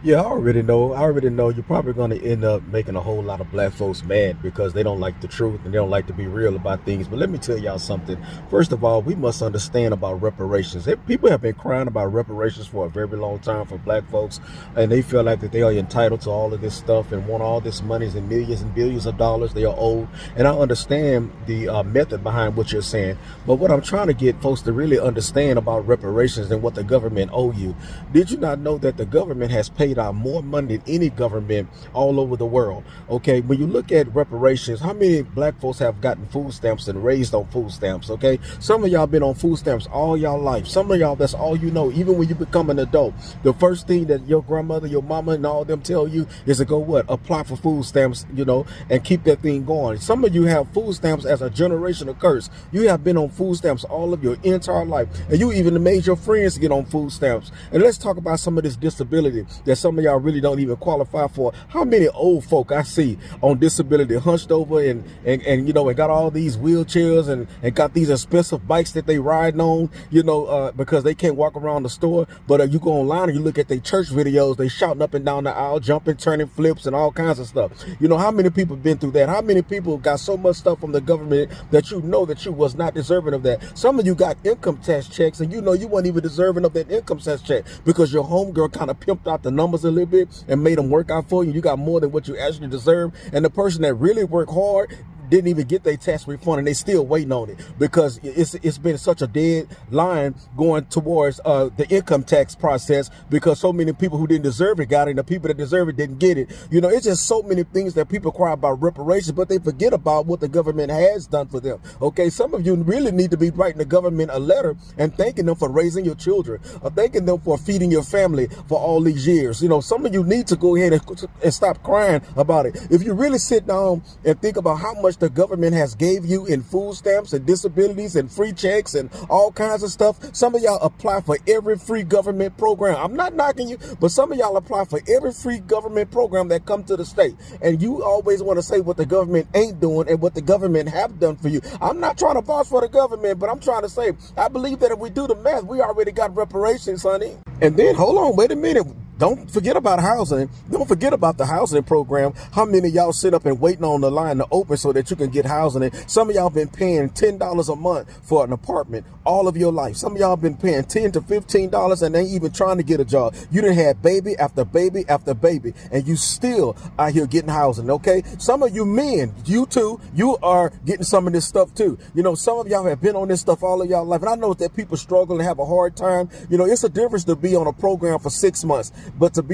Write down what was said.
Yeah, I already know. I already know you're probably going to end up making a whole lot of black folks mad because they don't like the truth and they don't like to be real about things. But let me tell y'all something. First of all, we must understand about reparations. People have been crying about reparations for a very long time for black folks, and they feel like that they are entitled to all of this stuff and want all this monies and millions and billions of dollars. They are owed, and I understand the method behind what you're saying. But what I'm trying to get folks to really understand about reparations and what the government owe you. Did you not know that the government has paid out more money than any government all over the world? Okay, when you look at reparations, how many black folks have gotten food stamps and raised on food stamps? Okay, some of y'all been on food stamps all y'all life. Some of y'all, that's all you know. Even when you become an adult, the first thing that your grandmother, your mama, and all them tell you is to go what? Apply for food stamps, and keep that thing going. Some of you have food stamps as a generational curse. You have been on food stamps all of your entire life, and you even made your friends get on food stamps. And let's talk about some of this disability that some of y'all really don't even qualify for. How many old folk I see on disability hunched over and got all these wheelchairs and got these expensive bikes that they riding on, because they can't walk around the store. But you go online and you look at their church videos, they shouting up and down the aisle, jumping, turning flips and all kinds of stuff. How many people been through that? How many people got so much stuff from the government that you know that you was not deserving of that? Some of you got income tax checks and you weren't even deserving of that income tax check because your homegirl kind of pimped out the numbers a little bit and made them work out for you. You got more than what you actually deserve. And the person that really worked hard didn't even get their tax refund and they still waiting on it because it's been such a dead line going towards the income tax process because so many people who didn't deserve it got it and the people that deserve it didn't get it. It's just so many things that people cry about reparations, but they forget about what the government has done for them. Okay, some of you really need to be writing the government a letter and thanking them for raising your children, or thanking them for feeding your family for all these years. Some of you need to go ahead and stop crying about it. If you really sit down and think about how much the government has gave you in food stamps and disabilities and free checks and all kinds of stuff. Some of y'all apply for every free government program. I'm not knocking you, but some of y'all apply for every free government program that come to the state. And you always want to say what the government ain't doing and what the government have done for you. I'm not trying to vouch for the government, but I'm trying to say, I believe that if we do the math, we already got reparations, honey. And then, hold on, wait a minute. Don't forget about housing. Don't forget about the housing program. How many of y'all sit up and waiting on the line to open so that you can get housing? And some of y'all been paying $10 a month for an apartment all of your life. Some of y'all been paying $10 to $15 and ain't even trying to get a job. You done had baby after baby after baby, and you still out here getting housing, okay? Some of you men, you too, you are getting some of this stuff too. Some of y'all have been on this stuff all of y'all life, and I know that people struggle and have a hard time. It's a difference to be on a program for 6 months, but to be on